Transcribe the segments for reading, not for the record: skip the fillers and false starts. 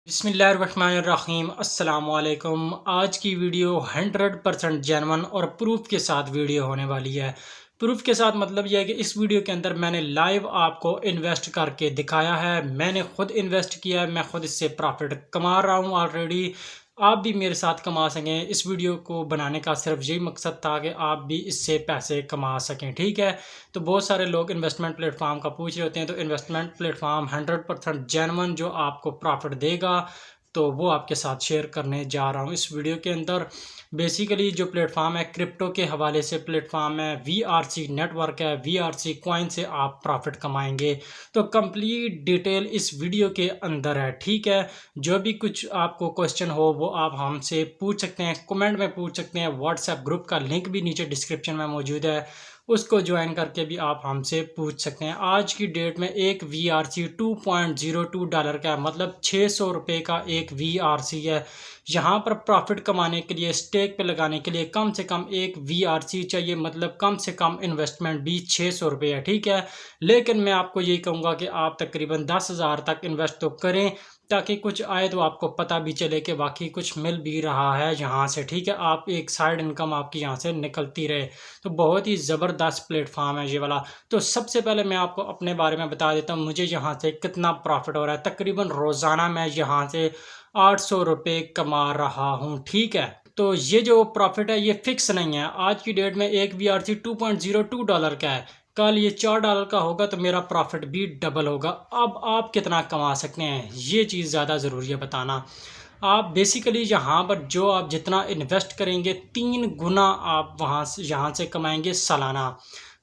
बिस्मिल्लाहिर्रहमानिर्रहीम अस्सलामुअलैकुम। आज की वीडियो 100% जेन्युइन और प्रूफ के साथ वीडियो होने वाली है। प्रूफ के साथ मतलब यह है कि इस वीडियो के अंदर मैंने लाइव आपको इन्वेस्ट करके दिखाया है। मैंने खुद इन्वेस्ट किया है, मैं खुद इससे प्रॉफिट कमा रहा हूँ ऑलरेडी। आप भी मेरे साथ कमा सकें, इस वीडियो को बनाने का सिर्फ यही मकसद था कि आप भी इससे पैसे कमा सकें। ठीक है, तो बहुत सारे लोग इन्वेस्टमेंट प्लेटफॉर्म का पूछ रहे होते हैं, तो इन्वेस्टमेंट प्लेटफॉर्म 100% जेन्युइन जो आपको प्रॉफिट देगा तो वो आपके साथ शेयर करने जा रहा हूँ इस वीडियो के अंदर। बेसिकली जो प्लेटफॉर्म है क्रिप्टो के हवाले से प्लेटफॉर्म है, VRC नेटवर्क है, VRC कॉइन से आप प्रॉफिट कमाएंगे। तो कंप्लीट डिटेल इस वीडियो के अंदर है। ठीक है, जो भी कुछ आपको क्वेश्चन हो वो आप हमसे पूछ सकते हैं, कमेंट में पूछ सकते हैं। व्हाट्सएप ग्रुप का लिंक भी नीचे डिस्क्रिप्शन में मौजूद है, उसको ज्वाइन करके भी आप हमसे पूछ सकते हैं। आज की डेट में एक VRC $2.02 का है, मतलब 600 रुपये का एक VRC है। यहाँ पर प्रॉफिट कमाने के लिए, स्टेक पे लगाने के लिए कम से कम एक VRC चाहिए, मतलब कम से कम इन्वेस्टमेंट भी 600 रुपये है। ठीक है, लेकिन मैं आपको यही कहूँगा कि आप तकरीबन 10,000 तक इन्वेस्ट तो करें, ताकि कुछ आए तो आपको पता भी चले कि वाकई कुछ मिल भी रहा है यहाँ से। ठीक है, आप एक साइड इनकम आपकी यहाँ से निकलती रहे। तो बहुत ही ज़बरदस्त प्लेटफॉर्म है ये वाला। तो सबसे पहले मैं आपको अपने बारे में बता देता हूँ, मुझे यहाँ से कितना प्रॉफिट हो रहा है। तकरीबन रोज़ाना मैं यहाँ से 800 रुपये कमा रहा हूँ। ठीक है, तो ये जो प्रॉफिट है ये फिक्स नहीं है। आज की डेट में एक VRC $2.02 का है, कल ये $4 का होगा तो मेरा प्रॉफिट भी डबल होगा। अब आप कितना कमा सकते हैं ये चीज़ ज़्यादा ज़रूरी है बताना। आप बेसिकली यहाँ पर जो आप जितना इन्वेस्ट करेंगे 3 गुना आप वहाँ से यहाँ से कमाएंगे सालाना।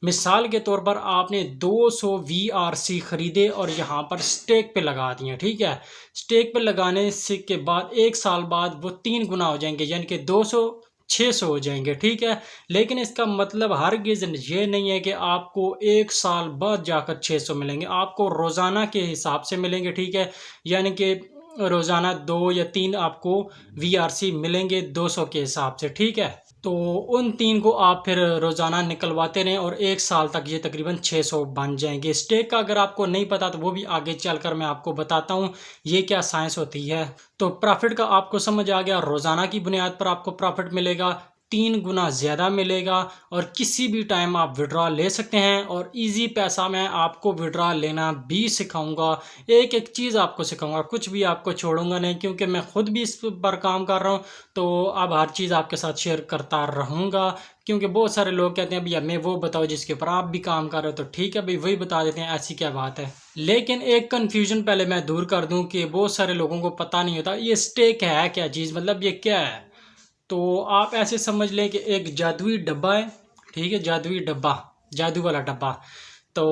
मिसाल के तौर पर आपने 200 VRC ख़रीदे और यहाँ पर स्टेक पे लगा दिए। ठीक है, स्टेक पे लगाने से के बाद 1 साल बाद वो 3 गुना हो जाएंगे, यानी कि 200 600 हो जाएंगे। ठीक है, लेकिन इसका मतलब हरगिज़ ये नहीं है कि आपको 1 साल बाद जाकर 600 मिलेंगे, आपको रोज़ाना के हिसाब से मिलेंगे। ठीक है, यानी कि रोज़ाना 2 या 3 आपको VRC मिलेंगे 200 के हिसाब से। ठीक है, तो उन 3 को आप फिर रोज़ाना निकलवाते रहें और 1 साल तक ये तकरीबन 600 बन जाएंगे। स्टेक का अगर आपको नहीं पता तो वो भी आगे चलकर मैं आपको बताता हूँ ये क्या साइंस होती है। तो प्रॉफिट का आपको समझ आ गया, रोज़ाना की बुनियाद पर आपको प्रॉफिट मिलेगा, 3 गुना ज़्यादा मिलेगा और किसी भी टाइम आप विड्रॉ ले सकते हैं। और इजी पैसा मैं आपको विड्रॉ लेना भी सिखाऊंगा, एक एक चीज़ आपको सिखाऊंगा, कुछ भी आपको छोड़ूंगा नहीं, क्योंकि मैं खुद भी इस पर काम कर रहा हूँ। तो अब हर चीज़ आपके साथ शेयर करता रहूँगा, क्योंकि बहुत सारे लोग कहते हैं भैया हमें वो बताओ जिसके ऊपर आप भी काम कर रहे हो। तो ठीक है भाई, वही बता देते हैं, ऐसी क्या बात है। लेकिन एक कन्फ्यूजन पहले मैं दूर कर दूं कि बहुत सारे लोगों को पता नहीं होता ये स्टेक है क्या चीज़, मतलब ये क्या है। तो आप ऐसे समझ लें कि एक जादुई डब्बा है। ठीक है, जादुई डब्बा, जादू वाला डब्बा। तो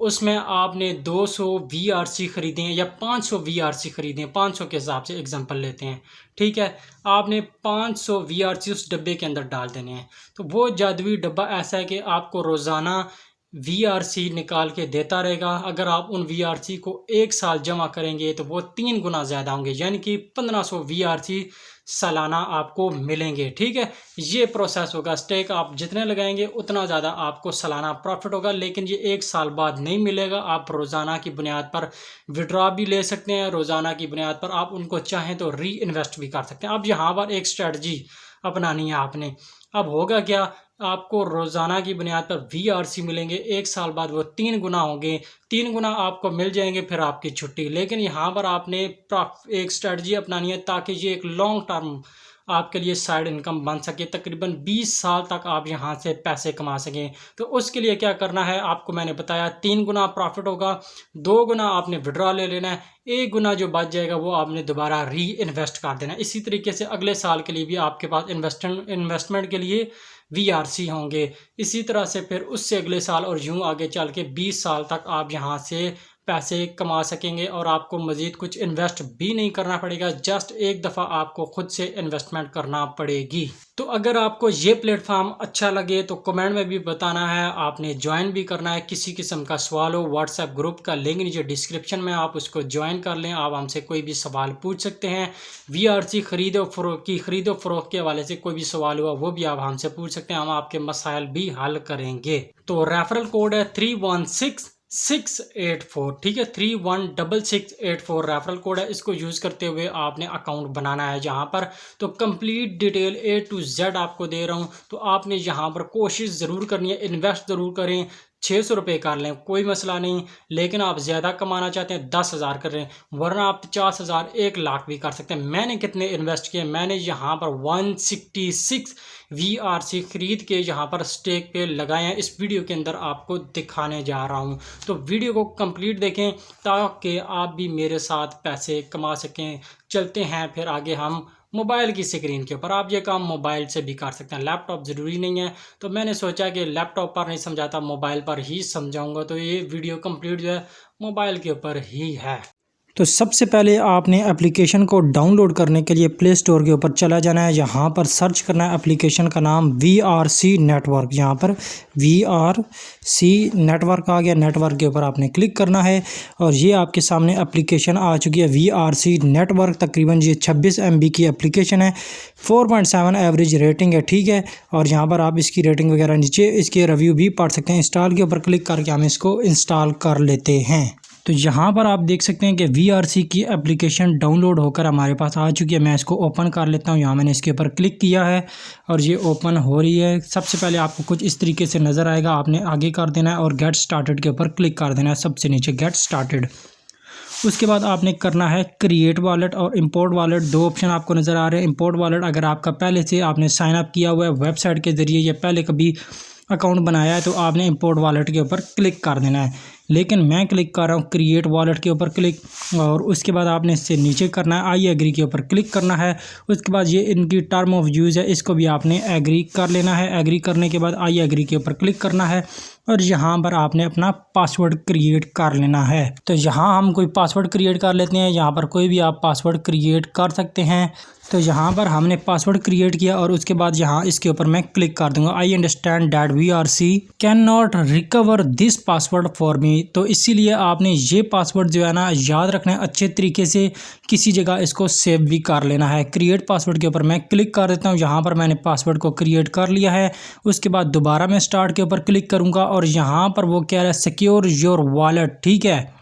उसमें आपने 200 VRC खरीदे हैं या 500 VRC खरीदे हैं, 500 के हिसाब से एग्जांपल लेते हैं। ठीक है, आपने 500 VRC उस डब्बे के अंदर डाल देने हैं। तो वो जादुई डब्बा ऐसा है कि आपको रोज़ाना VRC निकाल के देता रहेगा। अगर आप उन VRC को 1 साल जमा करेंगे तो वो 3 गुना ज़्यादा होंगे, यानी कि 1500 VRC सालाना आपको मिलेंगे। ठीक है, ये प्रोसेस होगा। स्टेक आप जितने लगाएंगे उतना ज़्यादा आपको सालाना प्रॉफिट होगा, लेकिन ये 1 साल बाद नहीं मिलेगा। आप रोज़ाना की बुनियाद पर विड्रॉ भी ले सकते हैं, रोज़ाना की बुनियाद पर आप उनको चाहें तो री इन्वेस्ट भी कर सकते हैं। अब यहाँ पर एक स्ट्रेटजी अपनानी है आपने। अब होगा क्या, आपको रोज़ाना की बुनियाद पर VRC मिलेंगे, 1 साल बाद वो 3 गुना होंगे, 3 गुना आपको मिल जाएंगे, फिर आपकी छुट्टी। लेकिन यहाँ पर आपने एक स्ट्रेटजी अपनानी है ताकि ये एक लॉन्ग टर्म आपके लिए साइड इनकम बन सके, तकरीबन 20 साल तक आप यहाँ से पैसे कमा सकें। तो उसके लिए क्या करना है आपको मैंने बताया, 3 गुना प्रॉफिट होगा, 2 गुना आपने विड्रॉ ले लेना है, 1 गुना जो बच जाएगा वो आपने दोबारा री इन्वेस्ट कर देना है। इसी तरीके से अगले साल के लिए भी आपके पास इन्वेस्टमेंट के लिए VRC होंगे। इसी तरह से फिर उससे अगले साल और यूँ आगे चल के 20 साल तक आप यहाँ से पैसे कमा सकेंगे और आपको मज़ीद कुछ इन्वेस्ट भी नहीं करना पड़ेगा, जस्ट एक दफ़ा आपको खुद से इन्वेस्टमेंट करना पड़ेगी। तो अगर आपको ये प्लेटफॉर्म अच्छा लगे तो कमेंट में भी बताना है, आपने ज्वाइन भी करना है। किसी किस्म का सवाल हो, व्हाट्सएप ग्रुप का लिंक नीचे डिस्क्रिप्शन में, आप उसको ज्वाइन कर लें। आप हमसे कोई भी सवाल पूछ सकते हैं। VRC खरीदो फरोख्त के हवाले से कोई भी सवाल हुआ वो भी आप हमसे पूछ सकते हैं, हम आपके मसाइल भी हल करेंगे। तो रेफरल कोड है 316 684, ठीक है, 316684 रेफरल कोड है। इसको यूज़ करते हुए आपने अकाउंट बनाना है यहाँ पर। तो complete detail A to Z आपको दे रहा हूँ। तो आपने यहाँ पर कोशिश ज़रूर करनी है, इन्वेस्ट ज़रूर करें। 600 रुपये कर लें, कोई मसला नहीं। लेकिन आप ज़्यादा कमाना चाहते हैं 10,000 कर लें, वरना आप 50,000 1 लाख भी कर सकते हैं। मैंने कितने इन्वेस्ट किए, मैंने यहाँ पर 166 VRC खरीद के यहाँ पर स्टेक पे लगाए हैं। इस वीडियो के अंदर आपको दिखाने जा रहा हूँ। तो वीडियो को कंप्लीट देखें ताकि आप भी मेरे साथ पैसे कमा सकें। चलते हैं फिर आगे हम मोबाइल की स्क्रीन के ऊपर। आप ये काम मोबाइल से भी कर सकते हैं, लैपटॉप ज़रूरी नहीं है। तो मैंने सोचा कि लैपटॉप पर नहीं समझाता, मोबाइल पर ही समझाऊंगा। तो ये वीडियो कंप्लीट जो है मोबाइल के ऊपर ही है। तो सबसे पहले आपने एप्लीकेशन को डाउनलोड करने के लिए प्ले स्टोर के ऊपर चला जाना है। यहाँ पर सर्च करना है एप्लीकेशन का नाम VRC नेटवर्क। यहाँ पर VRC नेटवर्क आ गया, नेटवर्क के ऊपर आपने क्लिक करना है और ये आपके सामने एप्लीकेशन आ चुकी है VRC नेटवर्क। तकरीबन ये 26 MB की एप्लीकेशन है, 4.7 एवरेज रेटिंग है, ठीक है। और यहाँ पर आप इसकी रेटिंग वगैरह नीचे इसके रिव्यू भी पढ़ सकते हैं। इंस्टॉल के ऊपर क्लिक करके हम इसको इंस्टॉल कर लेते हैं। तो यहाँ पर आप देख सकते हैं कि VRC की एप्लीकेशन डाउनलोड होकर हमारे पास आ चुकी है। मैं इसको ओपन कर लेता हूँ। यहाँ मैंने इसके ऊपर क्लिक किया है और ये ओपन हो रही है। सबसे पहले आपको कुछ इस तरीके से नज़र आएगा, आपने आगे कर देना है और गेट स्टार्टेड के ऊपर क्लिक कर देना है, सबसे नीचे गेट स्टार्टेड। उसके बाद आपने करना है क्रिएट वॉलेट और इंपोर्ट वॉलेट। दो ऑप्शन आपको नज़र आ रहे हैं। इंपोर्ट वॉलेट अगर आपका पहले से आपने साइन अप किया हुआ है वेबसाइट के ज़रिए या पहले कभी अकाउंट बनाया है तो आपने इंपोर्ट वॉलेट के ऊपर क्लिक कर देना है। लेकिन मैं क्लिक कर रहा हूँ क्रिएट वॉलेट के ऊपर क्लिक, और उसके बाद आपने इससे नीचे करना है आई एग्री के ऊपर क्लिक करना है। उसके बाद ये इनकी टर्म ऑफ यूज़ है, इसको भी आपने एग्री कर लेना है। एग्री करने के बाद आई एग्री के ऊपर क्लिक करना है और यहाँ पर आपने अपना पासवर्ड क्रिएट कर लेना है। तो यहाँ हम कोई पासवर्ड क्रिएट कर लेते हैं। यहाँ पर कोई भी आप पासवर्ड क्रिएट कर सकते हैं। तो यहाँ पर हमने पासवर्ड क्रिएट किया और उसके बाद यहाँ इसके ऊपर मैं क्लिक कर दूंगा। I understand that VRC can not recover this password for me. तो इसीलिए आपने ये पासवर्ड जो है ना याद रखना है अच्छे तरीके से, किसी जगह इसको सेव भी कर लेना है। क्रिएट पासवर्ड के ऊपर मैं क्लिक कर देता हूँ। यहाँ पर मैंने पासवर्ड को क्रिएट कर लिया है। उसके बाद दोबारा मैं स्टार्ट के ऊपर क्लिक करूँगा और यहाँ पर वो कह रहा है सिक्योर योर वॉलेट, ठीक है।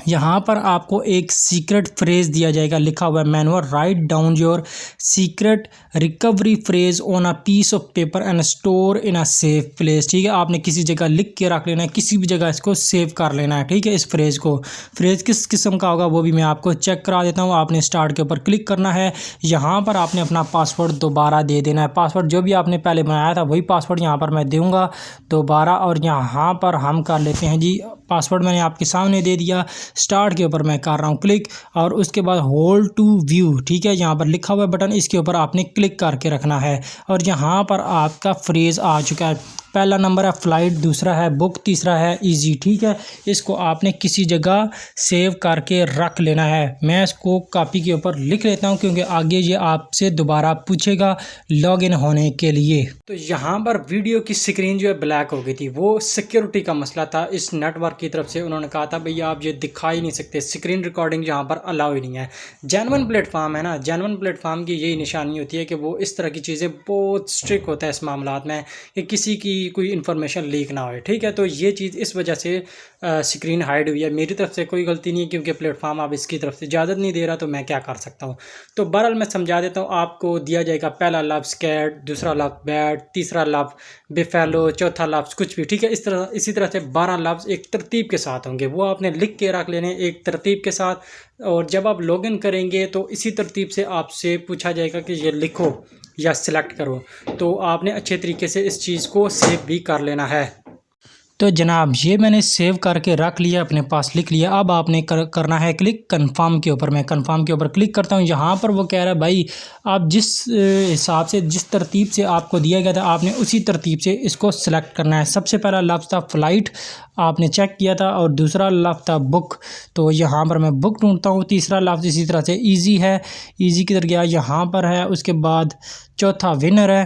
यहाँ पर आपको एक सीक्रेट फ्रेज दिया जाएगा, लिखा हुआ है manual write down your secret recovery phrase on a piece of paper and store in a safe place, ठीक है। आपने किसी जगह लिख के रख लेना है, किसी भी जगह इसको सेव कर लेना है, ठीक है। इस फ्रेज को, फ्रेज किस किस्म का होगा वो भी मैं आपको चेक करा देता हूँ। आपने स्टार्ट के ऊपर क्लिक करना है। यहाँ पर आपने अपना पासवर्ड दोबारा दे देना है। पासवर्ड जो भी आपने पहले बनाया था वही पासवर्ड यहाँ पर मैं दूँगा दोबारा। और यहाँ पर हम कर लेते हैं जी, पासवर्ड मैंने आपके सामने दे दिया। स्टार्ट के ऊपर मैं कर रहा हूँ क्लिक और उसके बाद होल्ड टू व्यू, ठीक है। यहाँ पर लिखा हुआ बटन, इसके ऊपर आपने क्लिक करके रखना है और यहाँ पर आपका फ्रेज आ चुका है। पहला नंबर है फ्लाइट, दूसरा है बुक, तीसरा है इजी, ठीक है। इसको आपने किसी जगह सेव करके रख लेना है। मैं इसको कॉपी के ऊपर लिख लेता हूँ क्योंकि आगे ये आपसे दोबारा पूछेगा लॉगिन होने के लिए। तो यहाँ पर वीडियो की स्क्रीन जो है ब्लैक हो गई थी, वो सिक्योरिटी का मसला था। इस नेटवर्क की तरफ से उन्होंने कहा था भैया आप ये दिखा ही नहीं सकते, स्क्रीन रिकॉर्डिंग यहाँ पर अलाउ ही नहीं है। जेन्युइन प्लेटफॉर्म है ना, जेन्युइन प्लेटफॉर्म की यही निशानी होती है कि वो इस तरह की चीज़ें बहुत स्ट्रिक्ट होता है इस मामला में कि किसी की कोई इन्फॉर्मेशन लीक ना हो, ठीक है। तो ये चीज़ इस वजह से स्क्रीन हाइड हुई है। मेरी तरफ से कोई गलती नहीं है क्योंकि प्लेटफॉर्म अब इसकी तरफ से इजाज़त नहीं दे रहा, तो मैं क्या कर सकता हूँ। तो बहरहाल मैं समझा देता हूँ। आपको दिया जाएगा पहला लफ्ज़ स्कैट, दूसरा लफ्ज़ बैड, तीसरा लफ्ज़ बेफेलो, चौथा लफ्ज़ कुछ भी, ठीक है। इसी तरह से 12 लफ्ज़ एक तरतीब के साथ होंगे, वो आपने लिख के रख लेने एक तरतीब के साथ। और जब आप लॉगिन करेंगे तो इसी तरतीब से आपसे पूछा जाएगा कि ये लिखो या सिलेक्ट करो। तो आपने अच्छे तरीके से इस चीज़ को सेव भी कर लेना है। तो जनाब ये मैंने सेव करके रख लिया, अपने पास लिख लिया। अब आपने करना है क्लिक कंफर्म के ऊपर। मैं कंफर्म के ऊपर क्लिक करता हूँ। यहाँ पर वो कह रहा है भाई आप जिस हिसाब से, जिस तरतीब से आपको दिया गया था आपने उसी तरतीब से इसको सिलेक्ट करना है। सबसे पहला लफ्ज़ था फ़्लाइट, आपने चेक किया था, और दूसरा लफ्ज़ था बुक, तो यहाँ पर मैं बुक ढूंढता हूँ। तीसरा लफ्ज़ इसी तरह से ईजी है, ईजी किधर गया, यहाँ पर है। उसके बाद चौथा विनर है,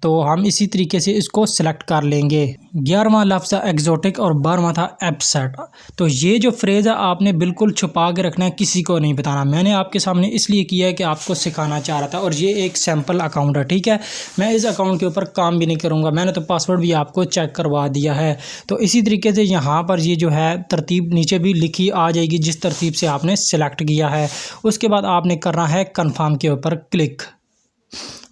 तो हम इसी तरीके से इसको सिलेक्ट कर लेंगे। 11वां लफ्ज़ था एग्जॉटिक और 12वां था अपसेट। तो ये जो फ्रेज़ है आपने बिल्कुल छुपा के रखना है, किसी को नहीं बताना। मैंने आपके सामने इसलिए किया है कि आपको सिखाना चाह रहा था, और ये एक सैम्पल अकाउंट है, ठीक है। मैं इस अकाउंट के ऊपर काम भी नहीं करूँगा, मैंने तो पासवर्ड भी आपको चेक करवा दिया है। तो इसी तरीके से यहाँ पर ये जो है तरतीब नीचे भी लिखी आ जाएगी जिस तरतीब से आपने सेलेक्ट किया है। उसके बाद आपने करना है कन्फर्म के ऊपर क्लिक,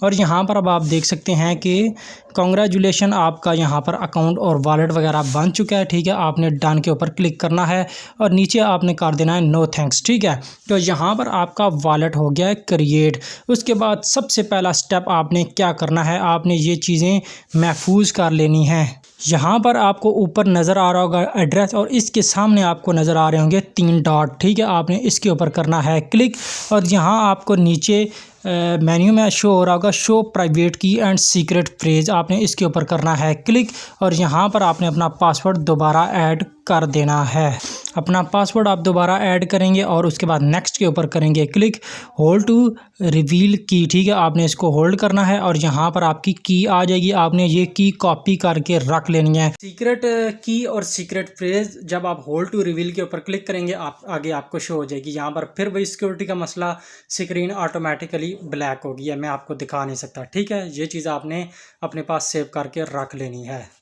और यहाँ पर अब आप देख सकते हैं कि कॉन्ग्रेचुलेशन, आपका यहाँ पर अकाउंट और वॉलेट वगैरह बन चुका है, ठीक है। आपने डन के ऊपर क्लिक करना है और नीचे आपने कर देना है नो थैंक्स, ठीक है। तो यहाँ पर आपका वॉलेट हो गया है क्रिएट। उसके बाद सबसे पहला स्टेप आपने क्या करना है, आपने ये चीज़ें महफूज कर लेनी हैं। यहाँ पर आपको ऊपर नज़र आ रहा होगा एड्रेस, और इसके सामने आपको नज़र आ रहे होंगे 3 डॉट, ठीक है। आपने इसके ऊपर करना है क्लिक, और यहाँ आपको नीचे मेन्यू में शो हो रहा होगा शो प्राइवेट की एंड सीक्रेट फ्रेज, आपने इसके ऊपर करना है क्लिक, और यहाँ पर आपने अपना पासवर्ड दोबारा ऐड कर देना है। अपना पासवर्ड आप दोबारा ऐड करेंगे और उसके बाद नेक्स्ट के ऊपर करेंगे क्लिक। होल्ड टू रिवील की, ठीक है, आपने इसको होल्ड करना है और यहाँ पर आपकी की आ जाएगी। आपने ये की कॉपी करके रख लेनी है। सीक्रेट की और सीक्रेट फ्रेज जब आप होल्ड टू रिवील के ऊपर क्लिक करेंगे आप आगे आपको शो हो जाएगी। यहाँ पर फिर वही सिक्योरिटी का मसला, स्क्रीन ऑटोमेटिकली ब्लैक हो गई है, मैं आपको दिखा नहीं सकता, ठीक है। ये चीज़ आपने अपने पास सेव करके रख लेनी है।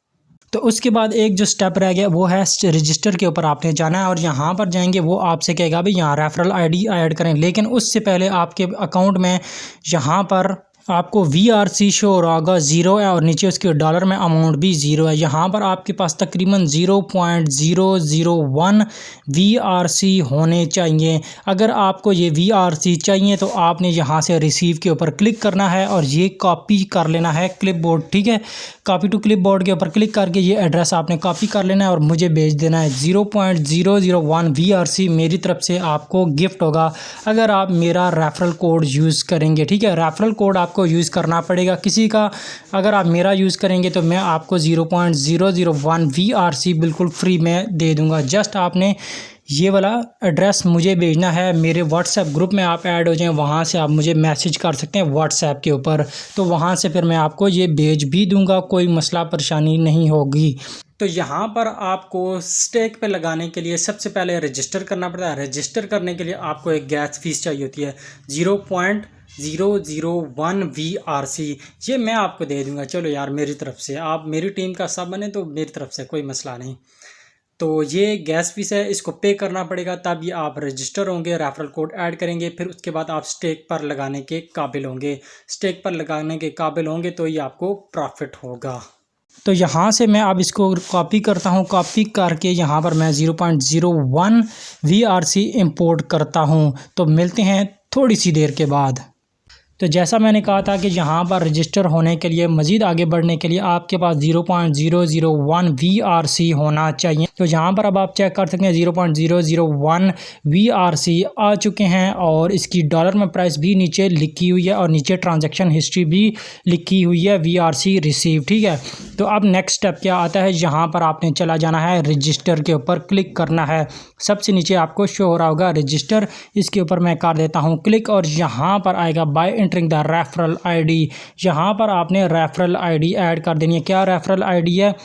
तो उसके बाद एक जो स्टेप रह गया वो है रजिस्टर के ऊपर आपने जाना है, और यहाँ पर जाएंगे वो आपसे कहेगा भाई यहाँ रेफरल आईडी ऐड करें, लेकिन उससे पहले आपके अकाउंट में यहाँ पर आपको VRC शो हो रहा होगा 0 है, और नीचे उसके डॉलर में अमाउंट भी 0 है। यहाँ पर आपके पास तकरीबन 0.001 VRC होने चाहिए। अगर आपको ये VRC चाहिए तो आपने यहाँ से रिसीव के ऊपर क्लिक करना है और ये कॉपी कर लेना है क्लिपबोर्ड, ठीक है। कॉपी टू क्लिपबोर्ड के ऊपर क्लिक करके ये एड्रेस आपने कॉपी कर लेना है और मुझे भेज देना है। 0.001 VRC मेरी तरफ से आपको गिफ्ट होगा अगर आप मेरा रेफरल कोड यूज़ करेंगे, ठीक है। रेफरल कोड आपको यूज़ करना पड़ेगा किसी का, अगर आप मेरा यूज़ करेंगे तो मैं आपको 0.001 VRC बिल्कुल फ्री में दे दूंगा। जस्ट आपने ये वाला एड्रेस मुझे भेजना है, मेरे व्हाट्सएप ग्रुप में आप ऐड हो जाएं, वहाँ से आप मुझे मैसेज कर सकते हैं व्हाट्सएप के ऊपर, तो वहाँ से फिर मैं आपको ये भेज भी दूंगा, कोई मसला परेशानी नहीं होगी। तो यहाँ पर आपको स्टेक पे लगाने के लिए सबसे पहले रजिस्टर करना पड़ता है। रजिस्टर करने के लिए आपको एक गैस फीस चाहिए होती है 0.001 VRC, ये मैं आपको दे दूंगा। चलो यार मेरी तरफ से, आप मेरी टीम का सब बने तो मेरी तरफ से कोई मसला नहीं। तो ये गैस फीस है, इसको पे करना पड़ेगा तब ये आप रजिस्टर होंगे, रेफरल कोड ऐड करेंगे, फिर उसके बाद आप स्टेक पर लगाने के काबिल होंगे। स्टेक पर लगाने के काबिल होंगे तो ये आपको प्रॉफिट होगा। तो यहाँ से मैं अब इसको कॉपी करता हूँ, कॉपी करके यहाँ पर मैं 0.01 VRC इंपोर्ट करता हूँ। तो मिलते हैं थोड़ी सी देर के बाद। तो जैसा मैंने कहा था कि यहाँ पर रजिस्टर होने के लिए, मज़ीद आगे बढ़ने के लिए आपके पास 0.001 VRC होना चाहिए। तो यहाँ पर अब आप चेक कर सकते हैं 0.001 VRC आ चुके हैं और इसकी डॉलर में प्राइस भी नीचे लिखी हुई है और नीचे ट्रांजैक्शन हिस्ट्री भी लिखी हुई है VRC रिसीव, ठीक है। तो अब नेक्स्ट स्टेप क्या आता है, यहाँ पर आपने चला जाना है रजिस्टर के ऊपर क्लिक करना है। सबसे नीचे आपको शो हो रहा होगा रजिस्टर, इसके ऊपर मैं कर देता हूँ क्लिक और यहाँ पर आएगा bye entering the referral ID. यहाँ पर आपने रेफरल आईडी ऐड कर देनी है। क्या रेफरल आईडी है?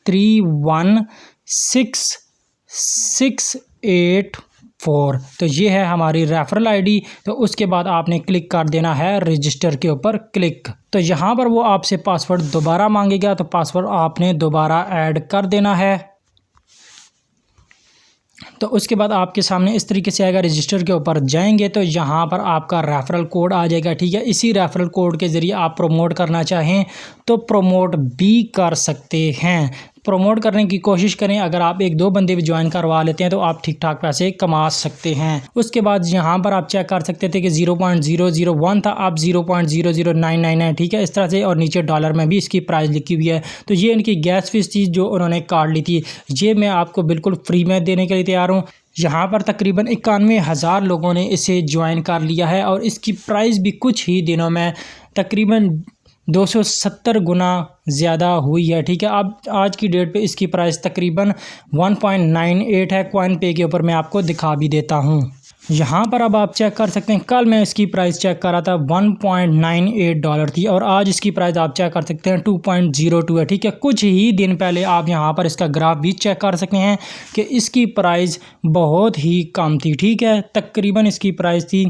316684। तो ये है हमारी रेफरल आईडी। तो उसके बाद आपने क्लिक कर देना है रजिस्टर के ऊपर क्लिक। तो यहाँ पर वो आपसे पासवर्ड दोबारा मांगेगा, तो पासवर्ड आपने दोबारा ऐड कर देना है। तो उसके बाद आपके सामने इस तरीके से आएगा, रजिस्टर के ऊपर जाएंगे तो यहाँ पर आपका रेफरल कोड आ जाएगा, ठीक है। इसी रेफरल कोड के ज़रिए आप प्रमोट करना चाहें तो प्रमोट भी कर सकते हैं। प्रमोट करने की कोशिश करें, अगर आप 1-2 बंदे भी ज्वाइन करवा लेते हैं तो आप ठीक ठाक पैसे कमा सकते हैं। उसके बाद यहाँ पर आप चेक कर सकते थे कि 0.001 था, अब 0.00999 है, ठीक है, इस तरह से। और नीचे डॉलर में भी इसकी प्राइस लिखी हुई है। तो ये इनकी गैस फीस थी जो उन्होंने काट ली थी, ये मैं आपको बिल्कुल फ्री में देने के लिए तैयार हूँ। यहाँ पर तकरीबन 91,000 लोगों ने इसे ज्वाइन कर लिया है और इसकी प्राइस भी कुछ ही दिनों में तकरीबन 270 गुना ज़्यादा हुई है, ठीक है। अब आज की डेट पे इसकी प्राइस तकरीबन 1.98 है। कॉइन पे के ऊपर मैं आपको दिखा भी देता हूँ। यहाँ पर अब आप चेक कर सकते हैं, कल मैं इसकी प्राइस चेक कर रहा था $1.98 थी और आज इसकी प्राइस आप चेक कर सकते हैं 2.02 है। ठीक है, कुछ ही दिन पहले आप यहाँ पर इसका ग्राफ भी चेक कर सकते हैं कि इसकी प्राइस बहुत ही कम थी। ठीक है, तकरीबन इसकी प्राइस थी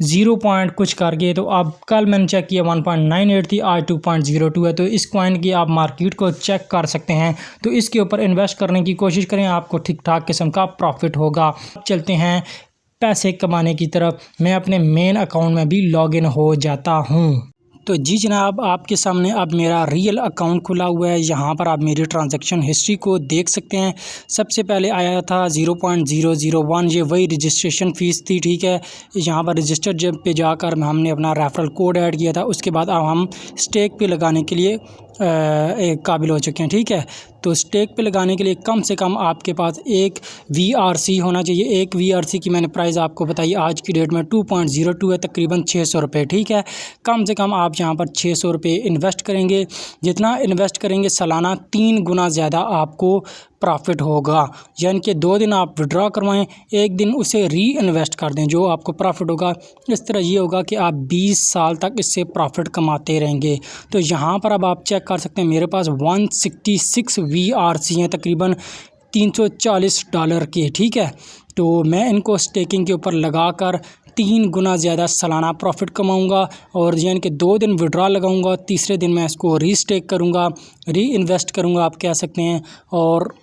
0 पॉइंट कुछ करके, तो अब कल मैंने चेक किया 1.98 थी, आज 2.02 है। तो इस कॉइन की आप मार्केट को चेक कर सकते हैं, तो इसके ऊपर इन्वेस्ट करने की कोशिश करें, आपको ठीक ठाक किस्म का प्रॉफिट होगा। चलते हैं पैसे कमाने की तरफ। मैं अपने मेन अकाउंट में भी लॉगिन हो जाता हूँ। तो जी जनाब, आपके सामने अब मेरा रियल अकाउंट खुला हुआ है। यहाँ पर आप मेरी ट्रांजैक्शन हिस्ट्री को देख सकते हैं। सबसे पहले आया था 0.001, ये वही रजिस्ट्रेशन फ़ीस थी। ठीक है, यहाँ पर रजिस्टर जब पे जाकर हमने अपना रेफरल कोड ऐड किया था, उसके बाद अब हम स्टेक पे लगाने के लिए काबिल हो चुके हैं। ठीक है, तो स्टेक पे लगाने के लिए कम से कम आपके पास एक VRC होना चाहिए। एक VRC की मैंने प्राइस आपको बताई आज की डेट में 2.02 है, तकरीबन 600 रुपये। ठीक है, कम से कम आप यहाँ पर 600 रुपये इन्वेस्ट करेंगे। जितना इन्वेस्ट करेंगे सालाना 3 गुना ज़्यादा आपको प्रॉफिट होगा। यानी कि 2 दिन आप विड्रॉ करवाएं, 1 दिन उसे री इन्वेस्ट कर दें, जो आपको प्रॉफिट होगा। इस तरह ये होगा कि आप 20 साल तक इससे प्रॉफिट कमाते रहेंगे। तो यहाँ पर अब आप चेक कर सकते हैं, मेरे पास 166 VRC हैं, तकरीबन $340 के। ठीक है, तो मैं इनको स्टेकिंग के ऊपर लगाकर 3 गुना ज़्यादा सालाना प्रॉफिट कमाऊंगा। और यानी कि 2 दिन विड्रॉ लगाऊंगा, तीसरे दिन मैं इसको रीस्टेक करूंगा, री इन्वेस्ट करूंगा आप कह सकते हैं, और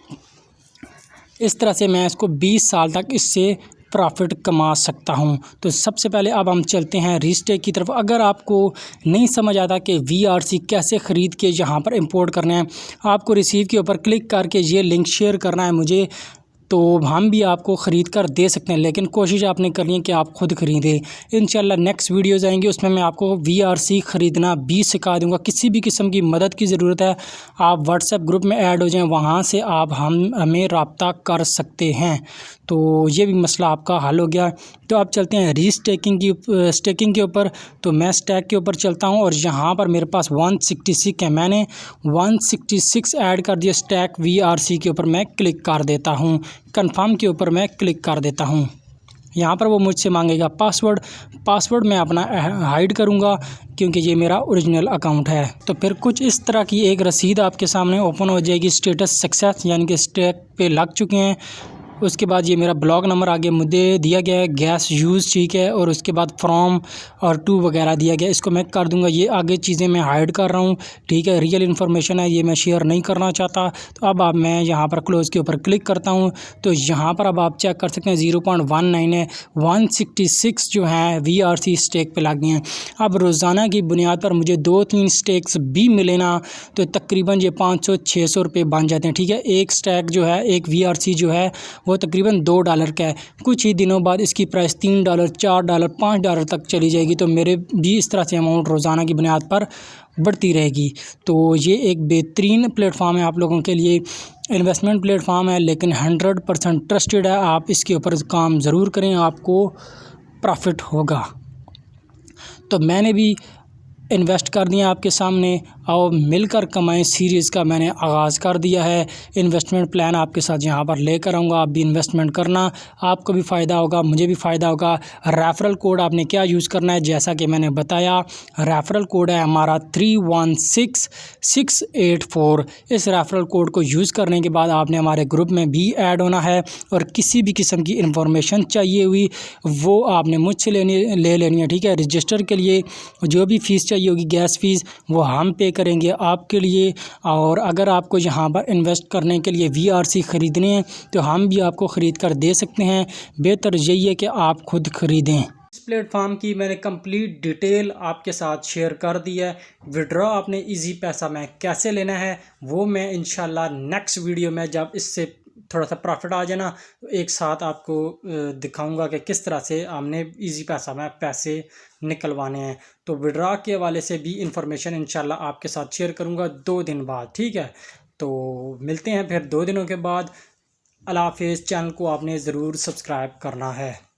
इस तरह से मैं इसको 20 साल तक इससे प्रॉफिट कमा सकता हूं। तो सबसे पहले अब हम चलते हैं रीस्टेक की तरफ। अगर आपको नहीं समझ आता कि VRC कैसे ख़रीद के यहाँ पर इंपोर्ट करना है, आपको रिसीव के ऊपर क्लिक करके ये लिंक शेयर करना है मुझे, तो हम भी आपको ख़रीद कर दे सकते हैं, लेकिन कोशिश आपने करनी है कि आप खुद ख़रीदें। इंशाल्लाह नेक्स्ट वीडियोज़ आएंगे, उसमें मैं आपको VRC ख़रीदना भी सिखा दूंगा। किसी भी किस्म की मदद की ज़रूरत है, आप व्हाट्सएप ग्रुप में ऐड हो जाएं, वहां से आप हमें रब्ता कर सकते हैं। तो ये भी मसला आपका हल हो गया। तो अब चलते हैं स्टेकिंग के ऊपर। तो मैं स्टैक के ऊपर चलता हूँ और यहाँ पर मेरे पास 166 है, मैंने 166 ऐड कर दिया स्टैक VRC के ऊपर। मैं क्लिक कर देता हूँ, कंफर्म के ऊपर मैं क्लिक कर देता हूँ। यहाँ पर वो मुझसे मांगेगा पासवर्ड मैं अपना हाइड करूँगा क्योंकि ये मेरा ओरिजिनल अकाउंट है। तो फिर कुछ इस तरह की एक रसीद आपके सामने ओपन हो जाएगी, स्टेटस सक्सेस, यानी कि स्टैक पे लग चुके हैं। उसके बाद ये मेरा ब्लॉक नंबर आगे मुझे दिया गया है, गैस यूज़, ठीक है, और उसके बाद फ्रॉम और टू वगैरह दिया गया। इसको मैं कर दूंगा, ये आगे चीज़ें मैं हाइड कर रहा हूँ। ठीक है, रियल इन्फॉर्मेशन है, ये मैं शेयर नहीं करना चाहता। तो अब मैं यहाँ पर क्लोज़ के ऊपर क्लिक करता हूँ। तो यहाँ पर अब आप चेक कर सकते हैं 0.19 है, 166 जो है VRC स्टेक पे लग गए हैं। अब रोज़ाना की बुनियाद पर मुझे 2-3 स्टेक्स भी मिले ना, तो तकरीबन ये 500-600 रुपये बन जाते हैं। ठीक है, एक स्टैक जो है, एक VRC जो है वो तकरीबन $2 का है। कुछ ही दिनों बाद इसकी प्राइस $3, $4, $5 तक चली जाएगी। तो मेरे भी इस तरह से अमाउंट रोज़ाना की बुनियाद पर बढ़ती रहेगी। तो ये एक बेहतरीन प्लेटफॉर्म है आप लोगों के लिए, इन्वेस्टमेंट प्लेटफॉर्म है, लेकिन 100% ट्रस्टेड है। आप इसके ऊपर काम ज़रूर करें, आपको प्रॉफिट होगा। तो मैंने भी इन्वेस्ट कर दिया आपके सामने, और मिलकर कमाएं सीरीज़ का मैंने आगाज़ कर दिया है। इन्वेस्टमेंट प्लान आपके साथ यहाँ पर लेकर आऊँगा, आप भी इन्वेस्टमेंट करना, आपको भी फ़ायदा होगा, मुझे भी फ़ायदा होगा। रेफ़रल कोड आपने क्या यूज़ करना है, जैसा कि मैंने बताया, रेफ़रल कोड है हमारा 316684। इस रेफ़रल कोड को यूज़ करने के बाद आपने हमारे ग्रुप में भी ऐड होना है, और किसी भी किस्म की इन्फॉर्मेशन चाहिए हुई वो आपने मुझसे ले लेनी है। ठीक है, रजिस्टर के लिए जो भी फ़ीस चाहिए होगी, गैस फ़ीस, वो हम पे करेंगे आपके लिए। और अगर आपको यहाँ पर इन्वेस्ट करने के लिए VRC ख़रीदने हैं तो हम भी आपको ख़रीद कर दे सकते हैं। बेहतर यही है कि आप खुद ख़रीदें। इस प्लेटफॉर्म की मैंने कंप्लीट डिटेल आपके साथ शेयर कर दी है। विड्रॉ आपने इजी पैसा में कैसे लेना है वो मैं इंशाल्लाह नेक्स्ट वीडियो में, जब इससे थोड़ा सा प्रॉफिट आ जाए ना, तो एक साथ आपको दिखाऊंगा कि किस तरह से हमने इजी पैसा में पैसे निकलवाने हैं। तो विड्रॉ के हवाले से भी इंफॉर्मेशन इंशाल्लाह आपके साथ शेयर करूंगा 2 दिन बाद। ठीक है, तो मिलते हैं फिर 2 दिनों के बाद। अल्लाह हाफिज़। चैनल को आपने ज़रूर सब्सक्राइब करना है।